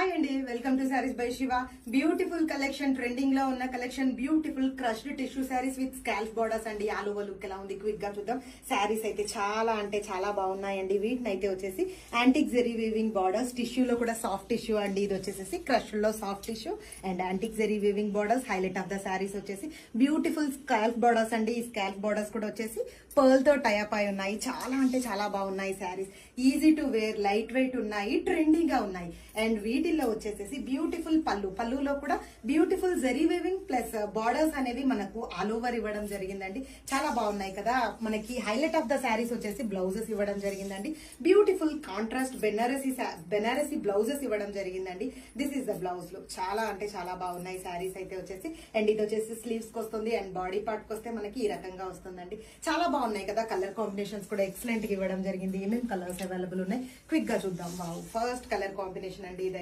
Hi అండి, welcome to saris by Shiva. Beautiful collection, trending లో ఉన్న collection, beautiful crushed tissue saris with scalp borders అండి. All over look ఎలా ఉంది క్విక్ గా చూద్దాం. సారీస్ అయితే చాలా అంటే చాలా బాగున్నాయండి. వీటిని అయితే వచ్చేసి యాంటిక్ జెరీ వీవింగ్ బార్డర్స్, టిష్యూలో కూడా సాఫ్ట్ టిష్యూ అండి. ఇది వచ్చేసి క్రష్ లో soft tissue and antique zari weaving borders. Highlight of the saris వచ్చేసి బ్యూటిఫుల్ స్కాల్ప్ బార్డర్స్ అండి. ఈ స్కాల్ప్ బార్డర్స్ కూడా వచ్చేసి పర్ల్ తో టైప్ అయి ఉన్నాయి. చాలా అంటే చాలా బాగున్నాయి saris. Easy to wear, light weight ఉన్నాయి, ట్రెండింగ్ గా ఉన్నాయి. అండ్ వీటిల్లో వచ్చేసి బ్యూటిఫుల్ పళ్ళులో కూడా beautiful zari weaving plus borders అనేవి మనకు ఆల్ ఓవర్ ఇవ్వడం జరిగిందండి. చాలా బాగున్నాయి కదా. మనకి హైలైట్ ఆఫ్ ద శారీస్ వచ్చేసి బ్లౌజెస్ ఇవ్వడం జరిగిందండి. బ్యూటిఫుల్ కాంట్రాస్ట్ బెనారసీ బ్లౌజెస్ ఇవ్వడం జరిగిందండి. This is the blouse look. చాలా అంటే చాలా బాగున్నాయి శారీస్ అయితే వచ్చేసి. అండ్ ఇది వచ్చేసి స్లీవ్స్ కి వస్తుంది అండ్ బాడీ పార్ట్ కి వస్తే మనకి ఈ రకంగా వస్తుందండి. చాలా బాగున్నాయి కదా. కలర్ కాంబినేషన్స్ కూడా ఎక్సలెంట్ గా ఇవ్వడం జరిగింది. ఏమేమి కలర్స్ అవైలబుల్ ఉన్నాయి క్విక్ గా చూద్దాం. ఫస్ట్ కలర్ కాంబినేషన్ అండి ఇది.